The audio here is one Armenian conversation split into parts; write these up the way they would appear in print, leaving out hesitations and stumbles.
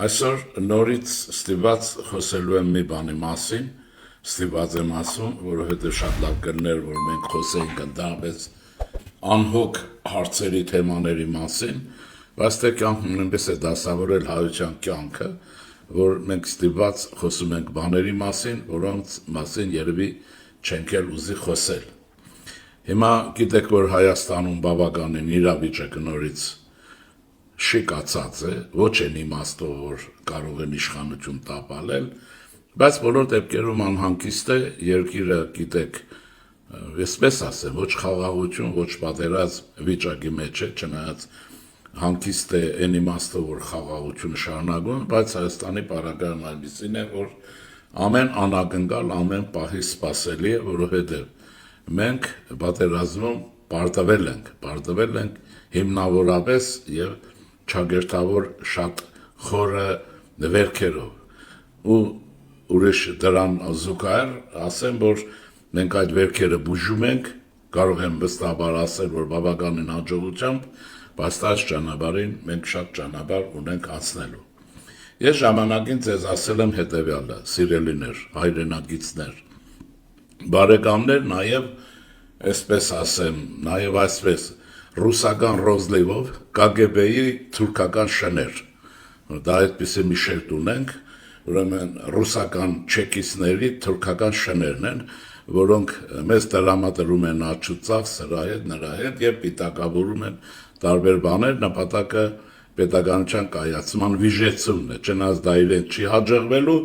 Այսօր նորից ստիպված խոսելու եմ մի բանի մասին, ստիպված եմ ասում, որովհետև շատ լավ կլներ, որ մենք խոսեինք ընդհանրապես անհոգ հարցերի թեմաների մասին, բայց թե կյանքն նույնպես է դասավորել հայության կյանքը, որ մենք ստիպված խոսում ենք բաների մասին, որոնց մասին երևի չենք էլ ուզի խոսել։ Հիմա գիտեք, որ Հայաստանում բավականին իրավիճակը նորից շիկացած է, ոչ են իմաստով, որ կարող են իշխանություն տապալել, բայց բոլոր դեպքերում անհանգիստ է, երկիրը գիտեք, այսպես ասեմ, ոչ խաղաղություն, ոչ պատերազմ վիճակի մեջ է, չնայած հանգիստ է այն իմաստով, որ խաղաղությունը շարունակվում, բայց Հայաստանի պարագայում այնպիսին է, որ ամեն անակնկալ, ամեն պահի սպասելի է, որովհետև մենք պատերազմում պարտվել ենք հիմնավորապես եւ չագերտավոր շատ խորը վերքերով ու ուրիշ դրան զուգահեռ ասեմ, որ մենք այդ վերքերը բուժում ենք, կարող եմ վստահաբար ասել, որ բավականին հաջողությամբ, բայց այս ճանապարհին մենք շատ ճանապարհ ունենք անցնելու։ Ես ժամանակին ձեզ ասել եմ հետևյալը, սիրելիներ, հայրենակիցներ, բարեկամներ, նաև այսպես ասեմ, նաև այսպես ռուսական ռոզլիվով KGB-ի թուրքական շներ։ Դա այդպիսի մի շերտ ունենք, ուրեմն ռուսական չեկիստների թուրքական շներն են, որոնք մեզ տրամադրում են աչուծաղ, սրա հետ, նրա հետ եւ պիտակավորում են տարբեր բաներ, նպատակը պետականության կայացման վիժեցումն է, չնայած դա իրեն չի հաջողվելու,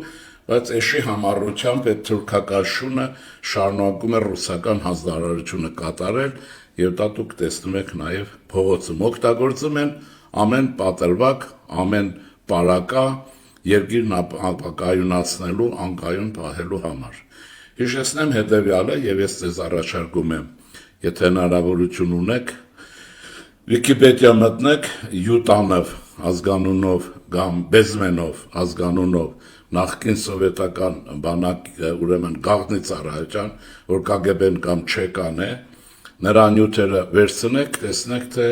բայց էշի համառությամբ այդ թուրքական շունը շարունակում է ռուսական հանձնարարությունը կատարել եւ դա դուք տեսնում եք նաեւ փողոցում օգտագործում են ամեն պատրվակ, ամեն պարակա երկիրն ապակայունացնելու, անկայուն պահելու համար։ Հիշեցնեմ հետեւյալը եւ ես ձեզ առաջարկում եմ, եթե հնարավորություն ունեք, Վիկիպեդիա մտնեք Յուտանով ազգանունով կամ Բեզմենով ազգանունով նախկին սովետական բանակ ուրեմն գաղտնի ծառայության, որ KGB-ն կամ ՉԿ-ն է, նրա նյութերը վերցնեք, տեսնեք թե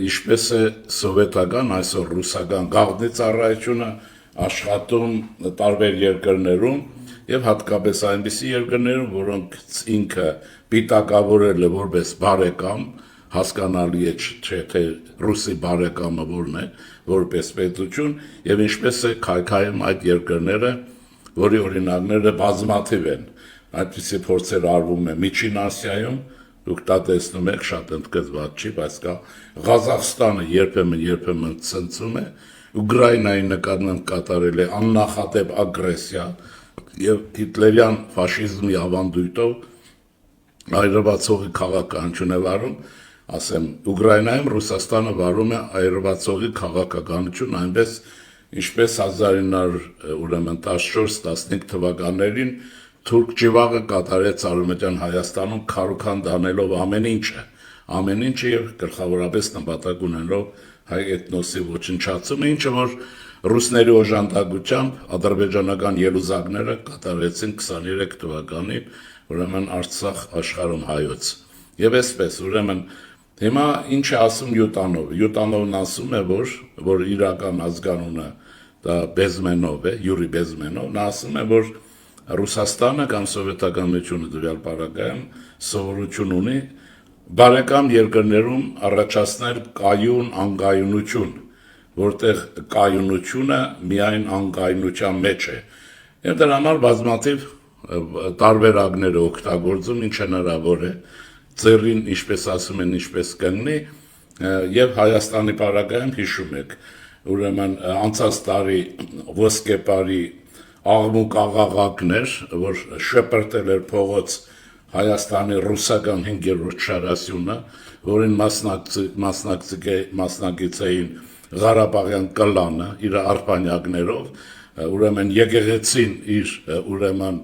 ինչպես է սովետական, այսօր ռուսական գաղտնի ծառայությունը աշխատում տարբեր երկրներում եւ հատկապես այնպիսի երկրներում, որոնք ինքը պիտակավորել է որպես բարեկամ, հասկանալի է չէ թե ռուսի բարեկամը որն է, որպես պետություն եւ ինչպես է քայքայում այդ երկրները, որի օրինակները բազմաթիվ են։ Այդպիսի փորձեր արվում է Միջին Ասիայում, դուք դա տեսնում եք, շատ ընդգծված չի, բայց կա Ղազախստանը երբեմն ցնցում է, Ուկրաինայի նկատմամբ կատարել է աննախադեպ ագրեսիա եւ հիտլերյան ֆաշիզմի ավանդույթով այրվածողի քաղաքականություն է վարում, ասեմ, Ուկրաինայում Ռուսաստանը վարում է այրվածողի քաղաքականություն, այնպես ինչպես 1914-15 թվականներին թուրք ջիվաղը կատարեց Արևմտյան Հայաստանում քարուքան դանելով ամեն ինչը եւ գլխավորապես նպատակ ունենալով հայ էթնոսի ոչնչացումը, ինչը որ ռուսների օժանդակությամբ ադրբեջանական ելուզակները կատարեցին 23 թվականին, ուրեմն Արցախ աշխարհում հայոց։ Եւ այսպես, ուրեմն հիմա ինչ է ասում Յուտանովն ասում է, որ իրական ազգանունը դա Բեզմենով է, Յուրի Բեզմենով, նա ասում է, որ Ռուսաստանը կամ սովետական միությունը դրյալ պարագայում սովորություն ունի բարեկամ երկրներում առաջացնել կայուն անկայունություն, որտեղ կայունությունը միայն անկայունության մեջ է։ Եվ դրա համար բազմաթիվ տարբերակներ է օգտագործում, ինչ հնարավոր է, ձեռին, ինչպես ասում են, ինչպես կնի, եւ Հայաստանի պարագայում հիշում եք, ուրեմն անցած տարի ոսկեպարի աղմուկ աղաղակներ, որ շպրտել էր փողոց Հայաստանի ռուսական 5-րդ շարասյունը, որին մասնակից էին Ղարաբաղյան կլանը իր արբանյակներով, ուրեմն եկեղեցին իր ուրեմն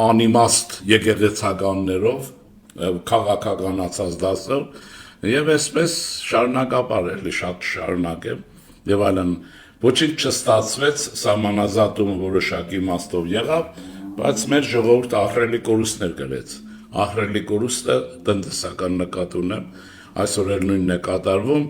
անիմաստ եկեղեցականներով քաղաքականացած դասով եւ այսպես շարունակապար էլի շատ շարունակեմ եւ այլն ոչինչ չստացվեց սահմանազատումը որոշակի իմաստով եղավ, բայց մեր ժողովուրդը ահռելի կորուստներ կրեց։ Ահռելի կորուստը տնտեսական նկատ ունեմ, այսօր էլ նույնն է կատարվում,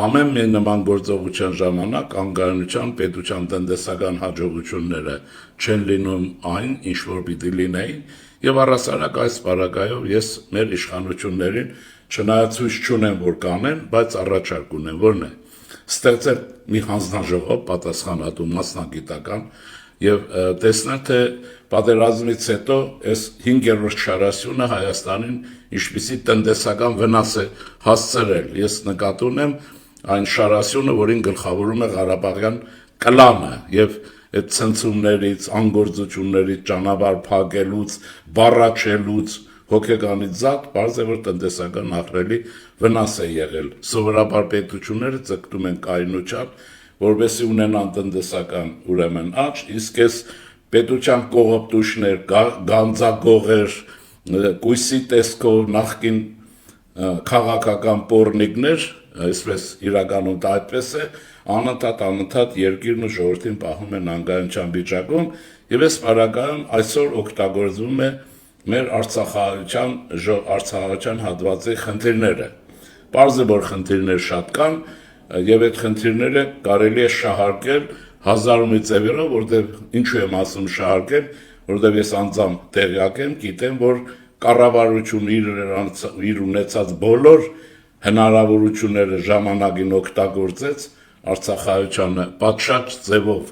ամեն մի նման գործողության ժամանակ անկայունության պետության տնտեսական հաջողությունները չեն լինում այն, ինչ որ պիտի լինեին, եւ առասարակ այս պարագայով ես մեր իշխանություններին չնայած հույս չունեմ, որ կանեն, բայց առաջարկ ունեմ, որն է ստեղծել մի հանձնաժողով պատասխանատու մասնագիտական եւ տեսնել թե պատերազմից հետո այս 5-րդ շարասյունը Հայաստանին ինչպիսի տնտեսական վնաս է հասցրել։ Ես նկատի ունեմ այն շարասյունը, որին գլխավորում է Ղարաբաղյան կլանը եւ այդ ցնցումներից, անգործություններից, ճանապարհ փակելուց, բառաչելուց, հոգեկանից զատ, բարձր որ տնտեսական ահռելի վնաս է եղել։ Սովորաբար պետությունները ձգտում են կայունությամբ, որովհետեւ ունենան տնտեսական ուրեմն աճ, իսկ այս պետության կողոպտուշներ, գանձագողեր, կույսի տեսքով նախկին քաղաքական պոռնիկներ, այսպես իրականում դա այդպես է, անընդհատ երկիրն ու ժողովրդին պահում են անկայունության վիճակում, եւ այս պարագայում այսօր օգտագործվում է մեր արցախահայության հատվածի խնդիրները։ Պարզ է, որ խնդիրներ շատ կան, եւ այդ խնդիրները կարելի է շահարկել հազարումի ձևերով, որտեղ ինչու եմ ասում շահարկել, որտեղ ես անձամբ տեղյակ եմ, գիտեմ, որ կառավարությունը իր ունեցած բոլոր հնարավորությունները ժամանակին օգտագործեց արցախահայությանը պատշաճ ձևով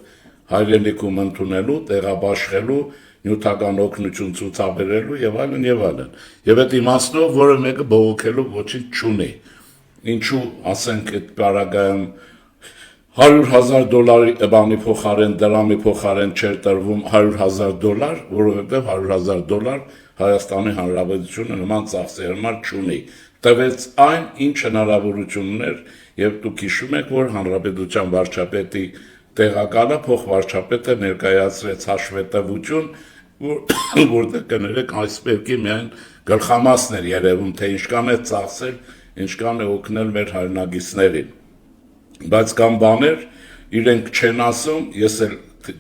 հայրենիքում ընդունելու, տեղաբաշխելու, նյութական օգնություն ցուցաբերելու եւ այլն եւ այլն։ Եվ այդ իմաստով որը մեկը բողոքելու ոչինչ չունի։ Ինչու ասենք այդ պարագայում $100,000 բանի փոխարեն դրամի փոխարեն չէր տրվում $100,000, որովհետեւ $100,000 Հայաստանի Հանրապետությունը նման ծախսերի համար չունի։ Տվեց այն, ինչ հնարավորություն ուներ, եւ դուք հիշում եք, որ Հանրապետության վարչապետի տեղակալը փոխվարչապետը ներկայացրեց հաշվետվություն, որտեղ կներեք այս պերկի միայն գլխամասներ երևում, թե ինչքան է ծախսել, ինչքան է օգնել մեր հայրենագիցներին։ Բայց կան բաներ, իրենք չեն ասում, ես էլ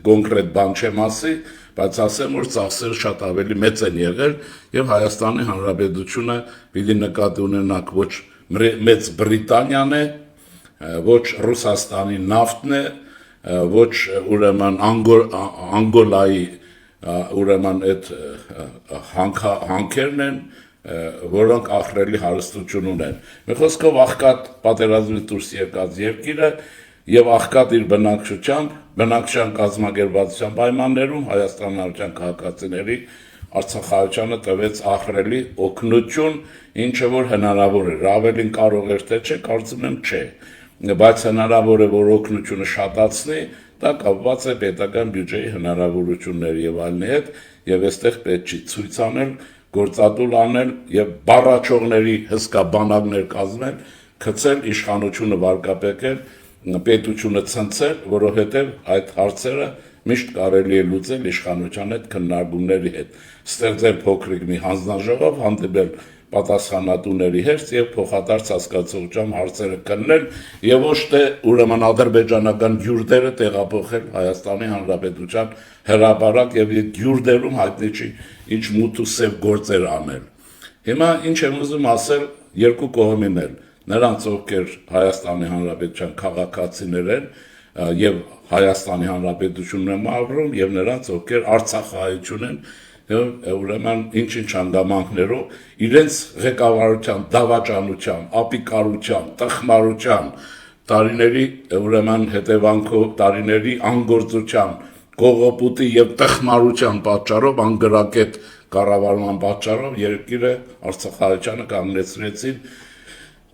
կոնկրետ բան չեմ ասի, բայց ասեմ, որ ծախսերը շատ ավելի մեծ են եղել եւ Հայաստանի Հանրապետությունը պիտի նկատի ունենաք ոչ Մեծ Բրիտանիան է, ոչ Ռուսաստանի նավթն է, ոչ ուրեմն Անգոլայի ուրեմն այդ հանքերն են, որոնք ահռելի հարստություն ունեն։ Մի խոսքով աղքատ պատերազմից դուրս եկած երկիրը եւ աղքատ իր բնակչության կազմակերպվածության պայմաններում Հայաստանի Հանրապետության քաղաքացիների Արցախահայությանը տվեց ահռելի օգնություն, ինչը որ հնարավոր էր, ավելին կարող էր թե չէ, կարծում եմ չէ, բայց հնարավոր է, որ օգնությունը շատացնի, դա կապված է պետական բյուջեի հնարավորությունների եւ այլնի հետ, եւ այստեղ պետք չի ցույց անել, գործադուլ անել եւ բառաչողների հսկա բանակներ կազմել, գցել իշխանությունը վարկապեկել, պետությունը ցնցել, որովհետեւ այդ հարցերը միշտ կարելի է լուծել իշխանության հետ քննարկումների հետ, ստեղծել փոքրիկ մի հանձնաժողով, հանդիպել պատասխանատուների հետ եւ փոխադարձ հասկացողությամբ հարցերը քննել եւ ոչ թե ուրեմն ադրբեջանական գյուրջերը տեղափոխել Հայաստանի Հանրապետության հրապարակ եւ այդ գյուրջերում հայտնի չի ինչ մութ ու սև գործեր անել։ Հիմա ինչ եմ ուզում ասել երկու կողմին էլ, նրանց ովքեր Հայաստանի Հանրապետության քաղաքացիներ են եւ Հայաստանի Հանրապետությունն են ապրում եւ նրանց ովքեր Արցախահայություն են ուրեմն ինչ-ինչ հանգամանքներով իրենց ղեկավարության, դավաճանության, ապիկարության, տխմարության, տարիների ուրեմն հետևանքով, տարիների անգործության, կողոպուտի եւ տխմարության պատճառով, անգրակետ կառավարման պատճառով երկիրը Արցախահայությանը կանգնեցրեցին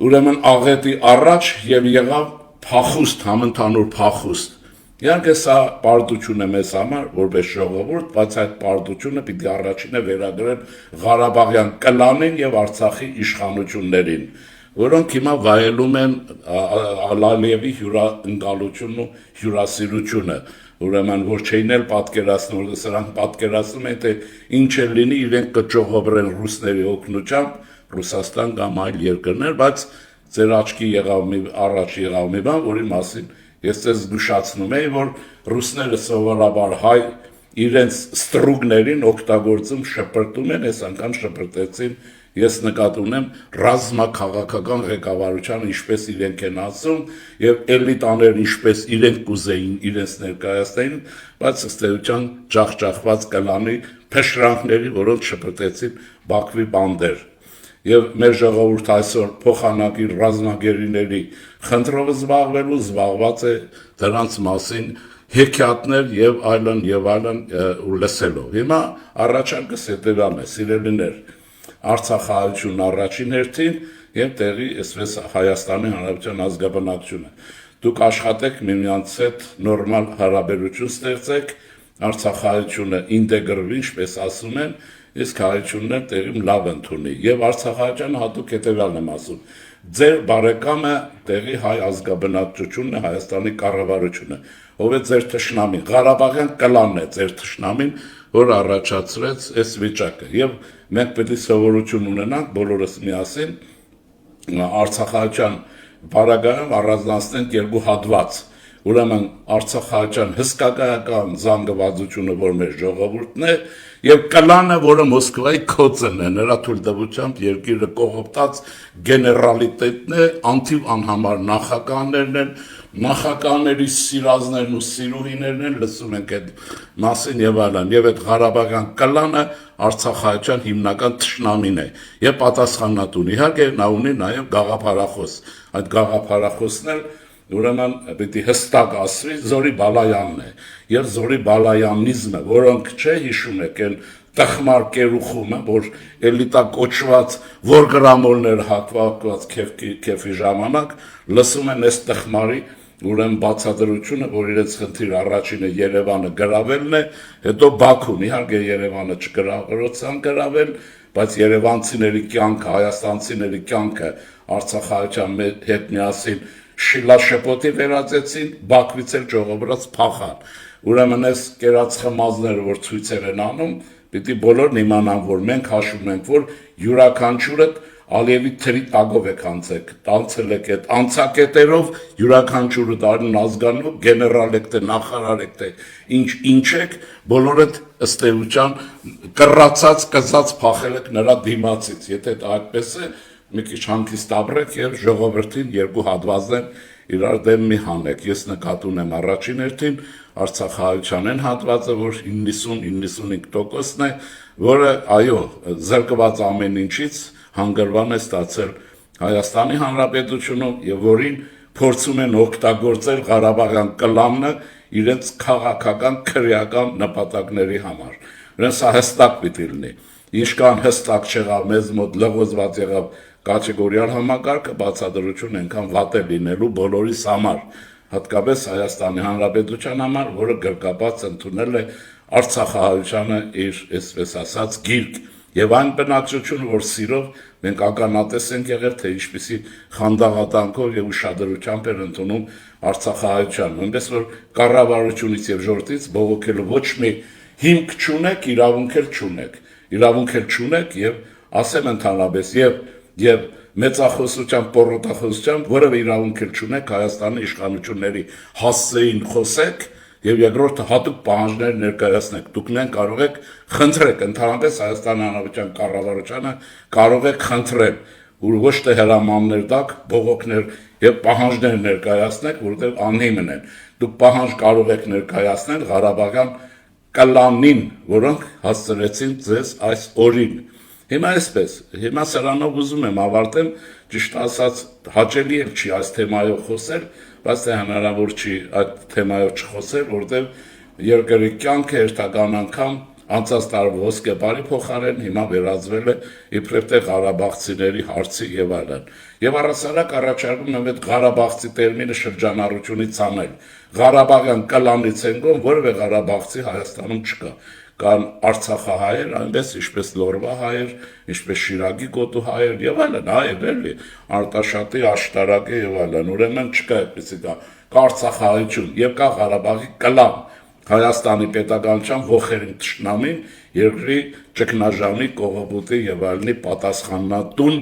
ուրեմն աղետի առաջ եւ եղավ փախուստ, համընդհանուր փախուստ։ Իհարկե սա պարտություն է մեզ համար, որպես ժողովուրդ, բայց այդ պարտությունը պիտի առաջինը վերագրել Ղարաբաղյան կլանին եւ Արցախի իշխանություններին, որոնք հիմա վայելում են Ալիևի հյուրընկալությունն ու հյուրասիրությունը, ուրեմն որ չէին էլ պատկերացնում, որ սրանք պատկերացնում են, թե ինչ է լինի, իրենք կճողոբրեն ռուսների օգնությամբ, Ռուսաստան կամ այլ երկրներ, բայց ձեր աչքի առաջ եղավ մի բան, որի մասին ես ձեզ զգուշացնում եի, որ ռուսները սովորաբար իրենց ստրուգներին օգտագործում շպրտում են, այս անգամ շպրտեցին ես նկատի ունեմ ռազմաքաղաքական ղեկավարության ինչպես իրենք են ասում եւ էլիտաներ ինչպես իրենք կուզեին իրենց ներկայացնեին, բայց ըստ էության ջախջախված կլանի փշրանքների, որոնց շփոթեցին Բաքվի բանդեր։ Եվ մեր ժողովուրդը այսօր փոխանակի ռազմագերիների խնդրով զբաղված է դրանց մասին հեքիաթներ եւ այլն ու լսելով։ Հիմա առաջարկս հետեւյալն է, սիրելիներ, Արցախահայություն առաջին հերթին եւ տեղի այսպես Հայաստանի Հանրապետության ազգաբնակչությունը։ Դուք աշխատեք միմյանց հետ նորմալ հարաբերություն ստեղծեք, Արցախահայությունը ինտեգրվի, ինչպես ասում են, իսկ հայությունն տեղում լավ ընդունի։ Եվ Արցախահայությանը հատուկ հետեւյալն եմ ասում. ձեր բարեկամը տեղի հայ ազգաբնակչությունն է, Հայաստանի կառավարությունը, ով է ձեր թշնամին, Ղարաբաղյան կլանն է ձեր թշնամին, որ առաջացրեց այս վիճակը։ Եվ մենք պետք է սովորություն ունենանք բոլորս միասին Արցախահայության բարագայում առանձնացնենք երկու հատված։ Ուրեմն Արցախահայության հսկայական զանգվածությունը, որ մեր ժողովուրդն է, եւ կլանը, որը Մոսկվայի քոցն է, նրա թույլտվությամբ երկիրը կողոպտած գեներալիտետն է, անթիվ անհամար նախագահներն են, նախագահների սիրազներն ու սիրուհիներն են, լսում ենք այդ մասին եւ այլն, եւ այդ Ղարաբաղյան կլանը Արցախահայության հիմնական թշնամին է եւ պատասխանատուն։ Իհարկե նա ունի նաեւ գաղափարախոս, այդ գաղափարախոսն էլ ուրեմն պիտի հստակ ասվի Զորի Բալայանն է եւ Զորի Բալայանիզմը, որոնք չէ հիշում եք այն տխմար կերուխումը, որ էլիտա կոչված որգրամոլներ հակված քեֆի ժամանակ լսում են այս տխմարի ուրեմն բացատրությունը, որ իրենց խնդիր առաջինը Երևանը գրավելն է, հետո Բաքուն, իհարկե Երևանը չգրավեցան գրավել, բայց երևանցիների կյանքը, հայաստանցիների կյանքը Արցախահայության հետ միասին շիլաշփոթի վերածեցին, Բաքվից էլ ժողովուրդը փախան։ Ուրեմն այս կերած խմազները, որ ցույցեր են անում, պիտի բոլորն իմանան, որ մենք հաշվում ենք, որ յուրաքանչյուրը Ալիևի թրի տագով եք անցել եք այդ անցակետերով, յուրաքանչյուրը դառնում ազգանու, գեներալ եք թե նախարար եք թե ինչ եք, բոլորը ըստ էության կռացած, կզած փախել եք նրա դիմացից, եթե դա այդպես է, մի քիչ հանգիստ ապրեք եւ ժողովրդին երկու հատվածներ իրար դեմ մի հանեք։ Ես նկատի ունեմ առաջին հերթին Արցախահայության այն հատվածը, որ 90-95%-ն է, որը այո, զրկված ամեն ինչից հանգրվան է ստացել Հայաստանի Հանրապետությունում եւ որին փորձում են օգտագործել Ղարաբաղյան կլանը իրենց քաղաքական քրեական նպատակների համար։ Ուրեմն սա հստակ պիտի լինի։ Ինչքան հստակ չեղավ մեզ մոտ լղոզված եղավ կատեգորիալ համակարգը, բացատրություն այնքան վատ է լինելու բոլորիս համար, հատկապես Հայաստանի Հանրապետության համար, որը գրկապած ընդունել է Արցախահայությանը իր, այսպես ասած, գիրք եւ այն բնակչությունը, որ սիրով մենք ականատես ենք եղել, թե ինչպիսի խանդաղատանքով եւ ուշադրությամբ էր ընդունում Արցախահայության, նույնպես որ կառավարությունից եւ ժողովրդից բողոքելու ոչ մի հիմք չունեք, իրավունք էլ չունեք եւ ասեմ ընդհանրապես եւ մեծախոսությամբ, պոռոտախոսությամբ որևէ իրավունք էլ չունեք Հայաստանի իշխանությունների հասցեին խոսեք եւ երկրորդը հատուկ պահանջներ ներկայացնեք։ Դուք նեն կարող եք խնդրեք ընդհանրապես Հայաստանի Հանրապետության կառավարությանը կարող եք խնդրել, որ ոչ թե հրամաններ տակ, բողոքներ եւ պահանջներ ներկայացնեք, որովհետեւ անհիմն են։ Դուք պահանջ կարող եք ներկայացնել Ղարաբաղյան կլանին, որոնք հասցրեցին ձեզ այս օրին։ Հիմա այսպես, հիմա սրանով ուզում եմ ավարտեմ, ճիշտ ասած հաճելի էլ չի այս թեմայով խոսել, բայց թե հնարավոր չի այդ թեմայով չխոսել, որտեղ երկրի կյանքը հերթական անգամ անցած տարվա ոսկեպարի փոխարեն հիմա վերածվել է իբրև թե ղարաբաղցիների հարցի եւ այլն։ Եվ առասարակ առաջարկում եմ այդ ղարաբաղցի տերմինը շրջանառությունից անել։ Ղարաբաղյան կլանից են գոն որևէ ղարաբաղցի Հայաստանում չկա։ Կան Արցախահայեր, այնպես ինչպես Լորվա հայեր, ինչպես Շիրակի գոտու հայեր եւ այլն, հայեր էլի, Արտաշատի, Աշտարակի եւ այլն, ուրեմն չկա այդպեսի կա Արցախահայություն եւ կա Ղարաբաղի կլան, Հայաստանի պետականության ողերին թշնամին, երկրի ճգնաժամի, կողոպուտի եւ այլնի պատասխանատուն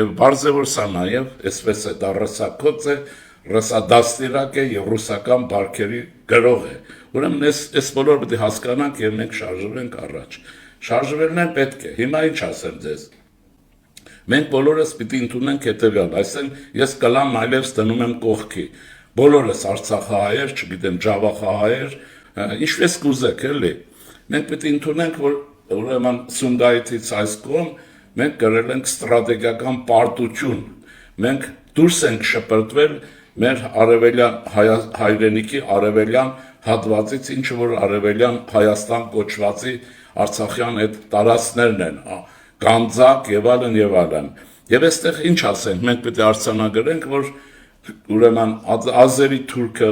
եւ բարձ է որ սա նաեւ այսպես է դա ռսակոց է, ռսադաստիրակ է եւ ռուսական բարքերի գրող է։ Ուրեմն այս բոլորը պետք է հասկանանք եւ մենք շարժվենք առաջ։ Շարժվելն էլ պետք է։ Հիմա ինչ ասեմ ձեզ։ Մենք բոլորս պիտի ընդունենք հետևյալ, այսինքն ես կլան այլևս դնում եմ կողքի։ Բոլորս արցախահայեր, չգիտեմ, ջավախահայեր, ինչպես կուզեք, էլի։ Մենք պիտի ընդունենք, որ ուրեմն Սումգայիթից այս կողմ մենք գրել ենք ստրատեգիական պարտություն։ Մենք դուրս ենք շպրտվել մեր արևելյան հայրենիքի արևելյան հատվածից, ինչ որ արևելյան Հայաստան կոչվածի Արցախյան այդ տարածքներն են, Գանձակ եւ այլն եւ այլն։ Եվ այստեղ ինչ ասենք, մենք պետք է արձանագրենք, որ ուրեմն ազերի թուրքը,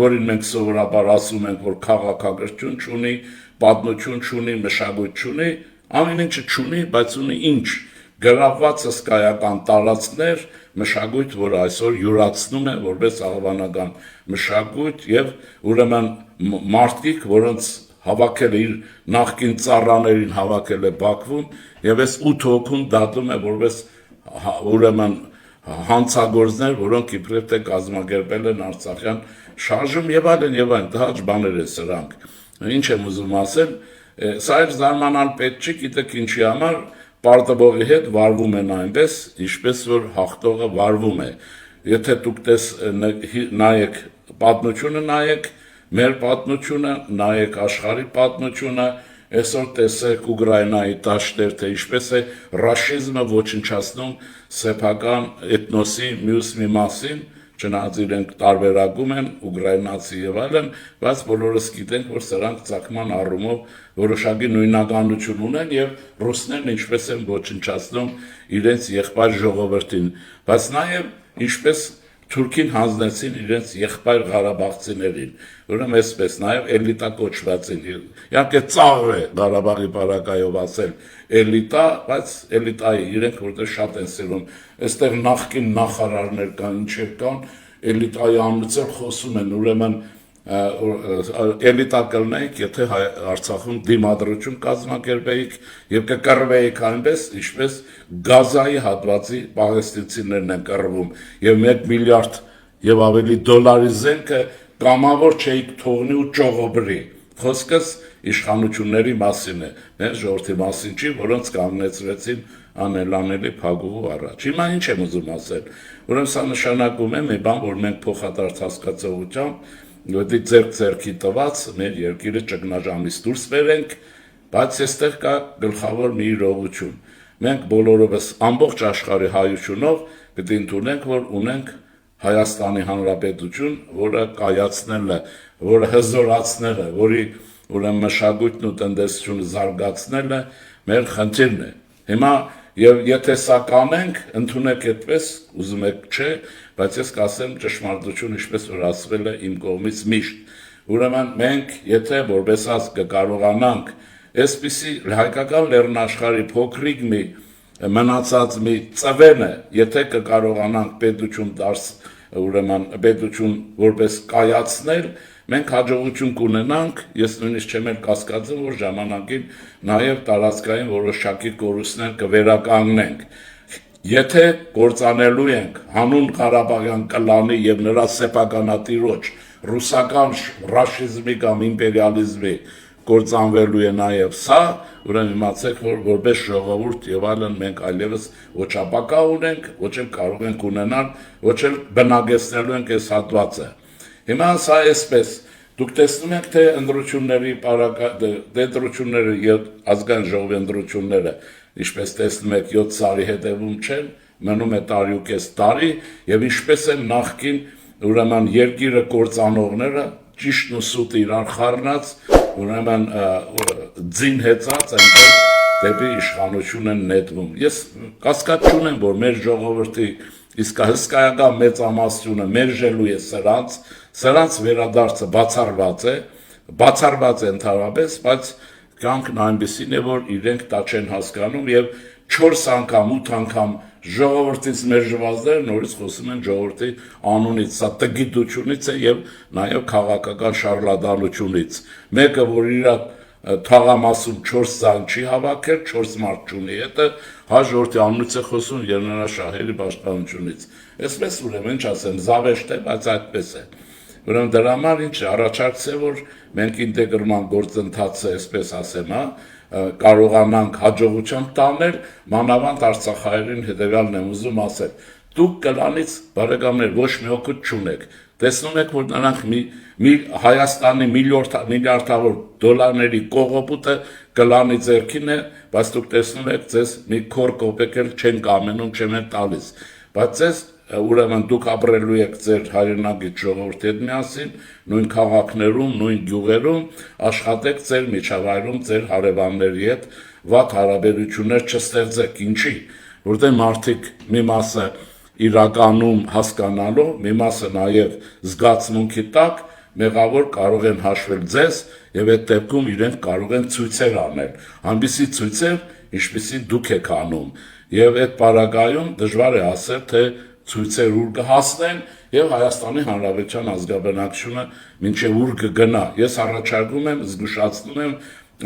որին մենք սովորաբար ասում ենք, որ քաղաքագրություն չունի, պատմություն չունի, մշակույթ չունի, ամեն ինչը չունի, բայց ունի ինչ գրավված հսկայական տարածքներ, մշակույթ, որը այսօր յուրացնում է որպես աղավանական մշակույթ եւ ուրեմն մարդիկ, որոնց հավաքել է իր նախկին ծառաներին հավաքել է Բաքվում եւ այս 8 հոգուն դատում է որպես ուրեմն հանցագործներ, որոնք իբրև թե կազմակերպել են Արցախյան շարժում եւ այլն, դահաճ բաներ է սրանք։ Ինչ եմ ուզում ասել, սա էր զարմանալ պետք չի, գիտեք ինչի համար պարտաբողի հետ վարվում են այնպես, ինչպես որ հաղթողը վարվում է։ Եթե դուք նայեք պատմությունը, նայեք մեր պատմությունը, նայեք աշխարհի պատմությունը, այսօր տեսեք Ուկրաինայի դաշտեր, թե ինչպես է ռաշիզմը ոչնչացնում սեփական էթնոսի մյուս մի մասին, չնայած իրենք տարբերակում են ուկրաինացի եւ այլն, բայց բոլորս գիտենք, որ սրանք ցակման առումով որոշակի նույնականություն ունեն եւ ռուսներն ինչպես են ոչնչացնում իրենց եղբայր ժողովրդին, բայց նաեւ ինչպես Թուրքին հանձնեցին իրենց եղբայր Ղարաբաղցիներին, ուրեմն այսպես նաեւ էլիտա կոչվածին, իհարկե ծաղր է Ղարաբաղի բարակայով ասել էլիտա, բայց էլիտայի իրենք որտեղ շատ են սիրում, այստեղ նախկին նախարարներ կան, ինչեր կան, էլիտայի անունից խոսում են, ուրեմն էլիտա կլնեիք, եթե Արցախում դիմադրություն կազմակերպեիք եւ կկռվեիք այնպես, ինչպես Գազայի հատվածի պաղեստինցիներն են կռվում եւ 1 միլիարդ եւ ավելի դոլարի զենքը կամավոր չէիք թողնի ու ճողոբրի։ Խոսքս իշխանությունների մասին է, մեր ժողովրդի մասին չի, որոնց կանգնեցրեցին անելանելի փակուղու առաջ։ Հիմա ինչ եմ ուզում ասել, ուրեմն սա նշանակում է մի բան, որ մենք փոխադարձ հասկացողությամբ Որտի ձեռքի տված մեր երկիրը ճգնաժամից դուրս բերենք, բայց այստեղ կա գլխավոր մի իրողություն։ Մենք բոլորովս ամբողջ աշխարհի հայությունով պետք է ընդունենք, որ ունենք Հայաստանի Հանրապետություն, որը կայացնել է, որը հզորացնել է, որի ուրեմն մշակույթն ու տնտեսությունը զարգացնել է, մեր խնդիրն է։ Հիմա եւ եթե սա կանենք, ընդունեք այդպես, ուզում եք չէ, բայց ես կասեմ ճշմարտություն, ինչպես որ ասվել է իմ կողմից միշտ։ Ուրեմն մենք, եթե որպես ազգ կկարողանանք այսպիսի հայկական լեռնաշխարհի փոքրիկ մի մնացած մի ծվենը, եթե կկարողանանք պետություն ուրեմն պետություն որպես կայացնել, մենք հաջողություն կունենանք, ես նույնիսկ չեմ էլ կասկածում, որ ժամանակին նաև տարածքային որոշակի կորուստներ կվերականգնենք։ Եթե կործանելու ենք հանուն Ղարաբաղյան կլանի եւ նրա սեփականատիրոջ ռուսական ռաշիզմի կամ իմպերիալիզմի կործանվելու է նաև սա, ուրեմն իմացեք, որ որպես ժողովուրդ եւ այլն մենք այլևս ոչ ապակա ունենք, ոչ էլ կարող ենք ունենալ, ոչ էլ բնակեցնելու ենք այս հատվածը։ Հիմա սա այսպես, դուք տեսնում եք, թե ընտրությունները եւ ազգային ժողովի ընտրությունները, ինչպես տեսնում եք 7 տարի հետևում չեն, մնում է տարի ու կես տարի եւ ինչպես են նախկին ուրեմն երկիրը կործանողները ճիշտն ու սուտը իրար խառնած, ուրեմն ձին հեծած այնպես դեպի իշխանություն են նետվում։ Ես կասկած չունեմ, որ մեր ժողովրդի իսկ հսկայական մեծամասնությունը մերժելու է սրանց վերադարձը բացառված է ընդհանրապես, բայց կյանքն այնպեսին է, որ իրենք դա չեն հասկանում եւ 4 անգամ, 8 անգամ ժողովրդից մերժվածները նորից խոսում են ժողովրդի անունից, սա տգիտությունից է եւ նաեւ քաղաքական շարլատանությունից։ Մեկը, որ իր թաղամասում 4 զանգ չի հավաքել, 4 մարդ չունի, հետը հաջորդի անունից է խոսում Երնանաշահերի պաշտպանությունից։ Այսպես ուրեմն ինչ ասեմ, զավեշտ է, բայց այդպես է։ Ուրեմն դրա համար ինչ առաջարկս է, որ մենք ինտեգրման գործընթացը, այսպես ասեմ, կարողանանք հաջողությամբ տանել, մանավանդ Արցախահայերին հետևյալն եմ ուզում ասել. դուք կլանից բարեկամներ ոչ մի օգուտ չունեք, տեսնում եք, որ նրանք Հայաստանի միլիարդավոր դոլարների կողոպուտը կլանի ձեռքին է, բայց դուք տեսնում եք, ձեզ մի քոր կոպեկ էլ չեն կամենում, չեն տալիս, բայց ձեզ ուրեմն դուք ապրելու եք ձեր հայրենագիծ ժողովրդի հետ միասին, նույն քաղաքներում, նույն գյուղերում, աշխատեք ձեր միջավայրում, ձեր հարևանների հետ, վատ հարաբերություններ չստեղծեք, ինչի, որտեղ մարդիկ մի մասը իրականում հասկանալով, մի մասը նաև զգացմունքի տակ, մեղավոր կարող են հաշվել ձեզ եւ այդ դեպքում իրենք կարող են ցույցեր անել, այնպիսի ցույցեր, ինչպիսին դուք եք անում, եւ այդ պարագայում դժվար է ասել, թե ցույցեր ուր կհասնեն եւ Հայաստանի Հանրապետության ազգաբնակչությունը մինչեւ ուր կգնա։ Ես առաջարկում եմ, զգուշացնում եմ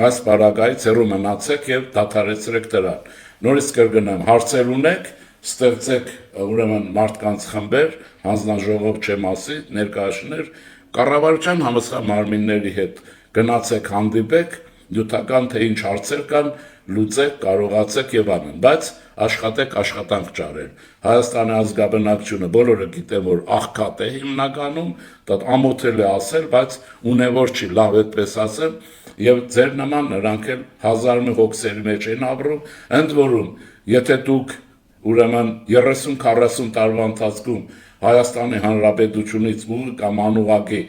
այս պարագայից հեռու մնացեք եւ դադարեցրեք դրան։ Նորից կգնամ, հարցեր ունեք, ստեղծեք ուրեմն մարդկանց խմբեր, հանձնաժողով չեմ ասի, ներկայացներ, կառավարության համապատասխան մարմինների հետ գնացեք, հանդիպեք, նյութական թե ինչ հարցեր կան, լուծեք, կարողացեք եւ այլն, բայց աշխատեք աշխատանք ճարել։ Հայաստանի ազգաբնակչությունը բոլորը գիտեն, որ աղքատ է հիմնականում, դա ամոթել է ասել, բայց ունևոր չի, լավ այդպես ասեմ, եւ ձեր նման նրանք էլ հազար մի հոգսերի մեջ են ապրում, ընդ որում, եթե դուք ուրեմն 30-40 տարվա ընթացքում Հայաստանի Հանրապետությունից ուղի կամ անուղակի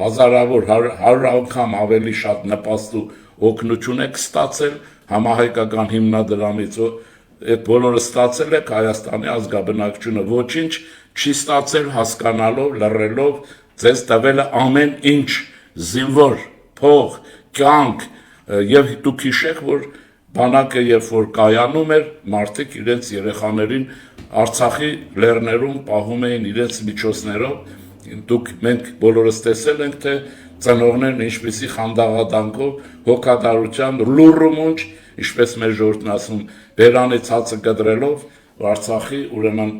հազարավոր 100 անգամ ավելի շատ նպաստ ու օգնություն եք ստացել համահայկական հիմնադրամից, այդ բոլորը ստացել եք Հայաստանի ազգաբնակչությունը ոչինչ չի ստացել հասկանալով, լռելով, ձեզ տվել է ամեն ինչ, զինվոր, փող, կյանք, եւ դուք հիշեք, որ բանակը երբ որ կայանում էր, մարդիկ իրենց երեխաներին Արցախի լեռներում պահում էին իրենց միջոցներով, մենք բոլորս տեսել ենք, թե ծնողներն ինչպիսի խանդաղադանքով, հոգատարության, լուռումունջ, ինչպես մեր ժողովուրդն ասում, բերանից հացը կտրելով Արցախի ուրեմն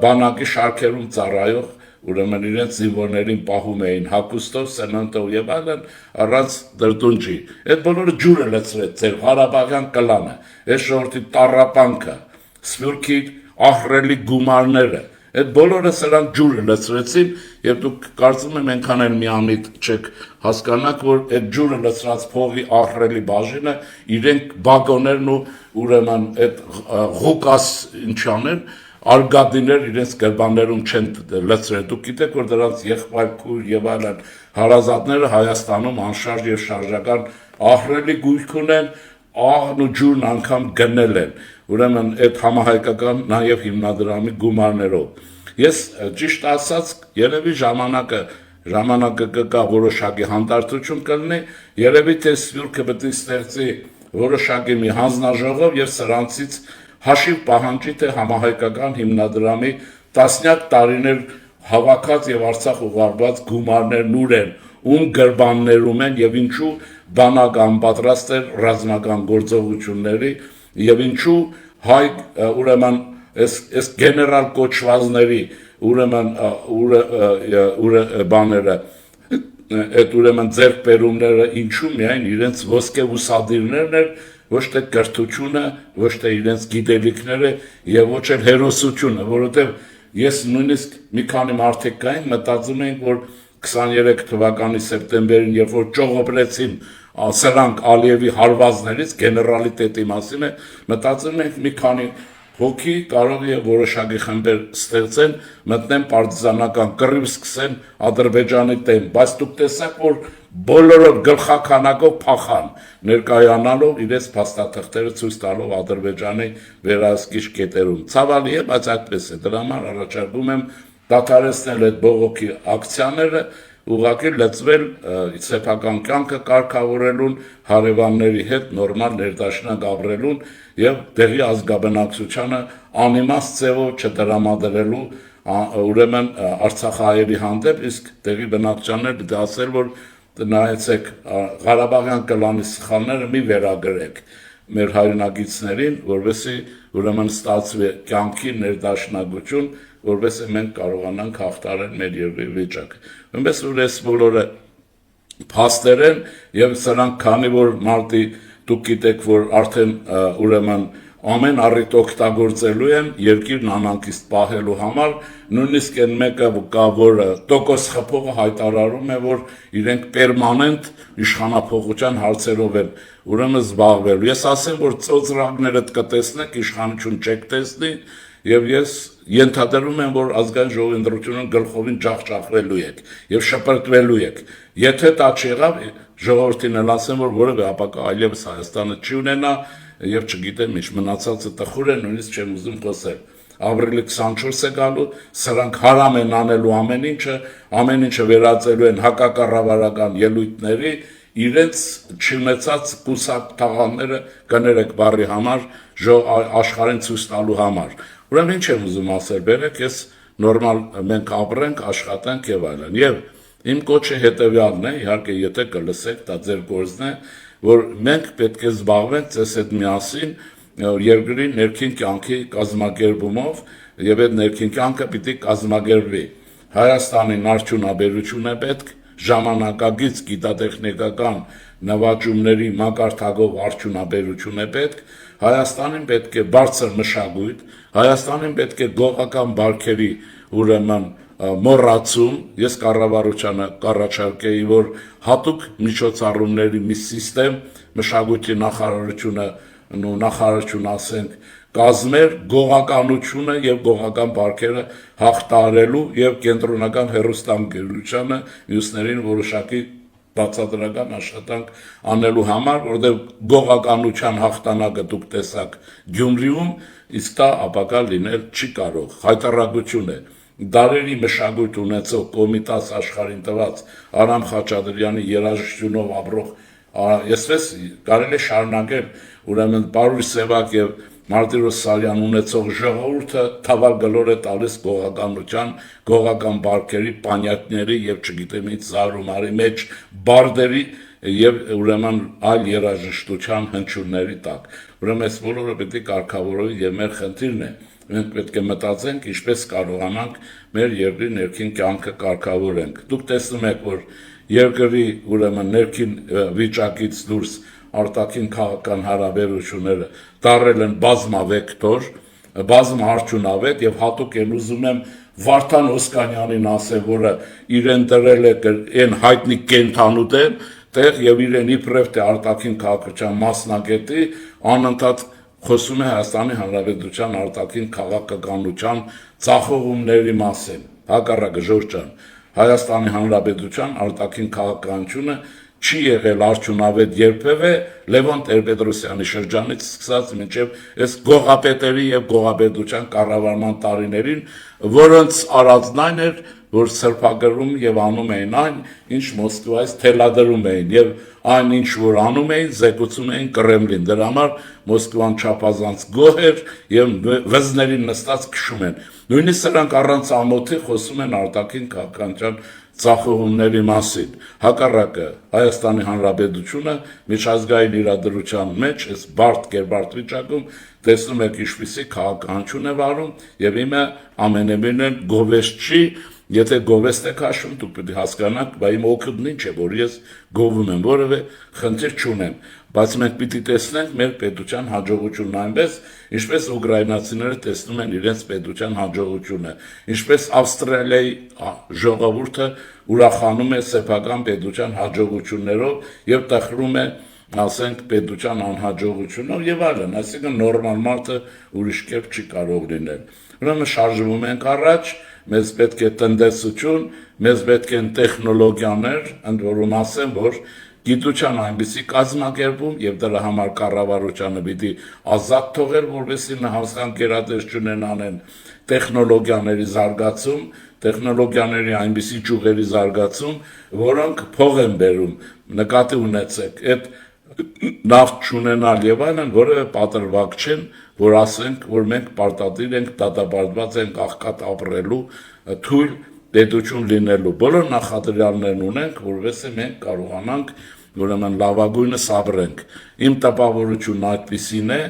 բանակի շարքերում ծառայող ուրեմն իրենց զինվորներին պահում էին հագուստով, սննդով եւ այլն առանց դրդունջի։ Այդ բոլորը ջուրը լցրեց ձեր Ղարաբաղյան կլանը, այս ժողովրդի տառապանքը, Սփյուռքի ահռելի գումարները, այդ բոլորը սրանք ջուրը լցրեցին եւ դուք կարծում եմ այնքան էլ միամիտ չեք հասկանաք, որ այդ ջուրը լցրած փողի ահռելի բաժինը իրենք բագոներն ու ուրեմն այդ ղուկաս ինչանեն արգադիներ իրենց գրբաններում չեն լցրել, դուք գիտեք, որ դրանց եղբայր քույր եւ այլն հարազատները Հայաստանում անշարժ եւ շարժական ահռելի գույք ունեն, աղն ու ջուրն անգամ գնել են, ուրեմն այդ համահայկական նաեւ հիմնադրամի գումարներով։ Ես ճիշտ ասած, երևի ժամանակը կգա որոշակի հանդարտություն կլինի, երևի թե Սփյուռքը պետք է ստեղծի որոշակի մի հանձնաժողով եւ սրանցից հաշիվ պահանջի, թե համահայկական հիմնադրամի տասնյակ տարիներ հավաքած եւ Արցախ ուղարկված գումարներն ուր են, ում գրբաններում են եւ ինչու բանակ անպատրաստ էր ռազմական գործողությունների եւ ինչու հայ ուրեմն այս գեներալ կոչվածների ուրեմն բաները այդ ուրեմն ձեռքբերումները ինչու միայն իրենց ոսկե ուսադիրներն էր, ոչ թե կրթությունը, ոչ թե իրենց գիտելիքները եւ ոչ էլ հերոսությունը, որովհետեւ ես նույնիսկ մի քանի մարդիկ կային, մտածում էինք, որ 23 թվականի սեպտեմբերին, երբ որ ճողոպրեցին սրանք Ալիևի հարվածներից, գեներալիտետի մասին է, մտածում ենք մի քանի հոգի կարող է որոշակի խմբեր ստեղծեն, մտնեն պարտիզանական կռիվ սկսեն Ադրբեջանի դեմ, բայց դուք տեսաք, որ բոլորը գլխականակով փախան, ներկայանալով իրենց փաստաթղթերը ցույց տալով Ադրբեջանի վերահսկիչ կետերում։ Ցավալի է, բայց այդպես է։ Դրա համար առաջարկում եմ դադարեցնել այդ բողոքի ակցիաները, ուղղակի լծվել սեփական կյանքը կարգավորելուն, հարևանների հետ նորմալ ներդաշնակ ապրելուն եւ տեղի ազգաբնակչությանը անիմաստ ձևով չդրամադրելու ուրեմն Արցախահայերի հանդեպ, իսկ տեղի բնակչությունները պետք է ասել, որ նայեցեք Ղարաբաղյան կլանի սխալները մի վերագրեք մեր հայրենագիցներին, որովհետեւ ուրեմն ստացվի կյանքի ներդաշնակություն, որովհետեւ մենք կարողանանք հաղթարել մեր երկրի վիճակը։ Այնպես որ այս բոլորը փաստեր են եւ սրանք քանի որ մարտի դուք գիտեք, որ արդեն ուրեմն ամեն առիթ օգտագործելու են երկիրն անհանգիստ պահելու համար, նույնիսկ այն մեկը կա, որ տոկոս խփողը հայտարարում է, որ իրենք պերմանենտ իշխանափոխության հարցերով են ուրեմն զբաղվելու։ Ես ասեմ, որ ծոծրակներդ կտեսնեք, իշխանություն չեք տեսնի, եւ ես ենթադրում եմ, որ ազգային ժողովի ընտրությունն գլխովին ջախջախվելու եք եւ շպրտվելու եք։ Եթե դա չեղավ, ժողովրդին էլ ասեմ, որ որևէ ապակա այլևս Հայաստանը չի ունենա եւ չգիտեմ ինչ մնացածը տխուր է, նույնիսկ չեմ ուզում խոսել։ Ապրիլի 24 է գալու, սրանք հարամ են անելու ամեն ինչը վերածելու են հակակառավարական ելույթների, իրենց չունեցած կուսակ թաղանները կներեք բարի համար, աշխարհին ցույց տալու համար։ Ուրեմն ինչ եմ ուզում ասել, բերեք ես նորմալ մենք ապրենք, աշխատենք եւ այլն։ Եվ իմ կոչը հետեւյալն է, իհարկե եթե կլսեք, դա ձեր գործն է, որ մենք պետք է զբաղվենք ձեզ հետ միասին երկրի ներքին կյանքի կազմակերպումով եւ այդ ներքին կյանքը պիտի կազմակերպվի։ Հայաստանին արդյունաբերություն է պետք, ժամանակակից գիտատեխնիկական նվաճումների մակարդակով արդյունաբերություն է պետք, Հայաստանին պետք է բարձր մշակույթ, Հայաստանին պետք է գողական բարքերի ուրեմն մոռացում, ես կառավարությանը կառաջարկեի, որ հատուկ միջոցառումների մի սիստեմ մշակույթի նախարարությունը ասենք կազմեր գողականությունը եւ գողական բարքերը հաղթահարելու եւ կենտրոնական հերոստանգերությանը մյուսներին որոշակի բացատրական աշխատանք անելու համար, որտեղ գողականության հաղթանակը դուք տեսաք Գյումրիում, իսկ դա ապակա լինել չի կարող, հայտարարություն է։ Դարերի մշակույթ ունեցող Կոմիտաս աշխարհին տված Արամ Խաչատրյանի երաժշտությունով ապրող, այսպես կարելի է շարունակել, ուրեմն Պարուր Սևակ եւ Մարտիրոս Սարյան ունեցող ժողովուրդը թավալ գլոր է տալիս գողականության, գողական բարքերի, պանյակների եւ չգիտեմ ինչ զարումարի մեջ բարդերի եւ ուրեմն այլ երաժշտության հնչյունների տակ։ Ուրեմն այս բոլորը պետք է կարգավորվի եւ մեր խնդիրն է։ Մենք պետք է մտածենք ինչպես կարողանանք մեր երկրի ներքին կյանքը կարգավորենք։ Դուք տեսնում եք, որ երկրի ուրեմն ներքին վիճակից դուրս արտաքին քաղաքական հարաբերությունները դարել են բազմավեկտոր, բազմաարդյունավետ եւ հատուկ են ուզում եմ Վարդան Օսկանյանին ասել, որը իրեն դրել է այն հայտնի կենթանու տեղ եւ իրեն իբրև թե արտաքին քաղաքական մասնագետի անընդհատ խոսում է Հայաստանի Հանրապետության արտաքին քաղաքականության ծախողումների մասին։ Հակառակը Ժորժ ջան, Հայաստանի Հանրապետության արտաքին քաղաքականությունը չի եղել արդյունավետ երբևէ Լևոն Տեր-Պետրոսյանի շրջանից սկսած մինչև այս գողապետերի եւ գողապետության կառավարման տարիներին, որոնց արածն այն էր, որ սրբագրում եւ անում էին այն, ինչ Մոսկվայից թելադրում էին եւ այն ինչ որ անում էին, զեկուցում էին Կրեմլին։ Դրա համար Մոսկվան չափազանց գոհ էր եւ վզներին նստած քշում են։ Նույնիսկ սրանք առանց ամոթի խոսում են արտաքին քաղաքական ծախողումների մասին։ Հակառակը Հայաստանի Հանրապետությունը միջազգային իրադրության մեջ այս բարդ կերբարդ վիճակում տեսնում եք ինչպիսի քաղաքականություն է վարում եւ իմը ամենևին գովեստ չի, եթե գովեստ եք հաշվում, դուք պետք է հասկանաք, բայց իմ օգուտն ինչ է, որ ես գովում եմ, որևէ խնդիր չունեմ, բայց մենք պիտի տեսնենք մեր պետության հաջողությունն այնպես, ինչպես ուկրաինացիները տեսնում են իրենց պետության հաջողությունը, ինչպես Ավստրալիայի ժողովուրդը ուրախանում է սեփական պետության հաջողություններով եւ տխրում է, ասենք, պետության անհաջողությունով եւ այլն, այսինքն նորմալ մարդը ուրիշ կերպ չի կարող լինել։ Ուրեմն շարժվում ենք առաջ, մեզ պետք է տնտեսություն, մեզ պետք են տեխնոլոգիաներ, ընդ որում ասեմ, որ գիտության այնպիսի կազմակերպում եւ դրա համար կառավարությանը պիտի ազատ թողել, որովհետեւ նահասկան գերատեսչություն անեն տեխնոլոգիաների զարգացում, տեխնոլոգիաների այնպիսի ճյուղերի զարգացում, որոնք փող են բերում, նկատի ունեցեք, այդ նավթ չունենալ եւ այլն, որևէ պատրվակ չեն, որ ասենք, որ մենք պարտադիր ենք, դատապարտված ենք աղքատ ապրելու, թույլ պետություն լինելու։ Բոլոր նախադրյալներն ունենք, որովհետեւ մենք կարողանանք ուրեմն լավագույնս ապրենք։ Իմ տպավորությունն այդպիսին է,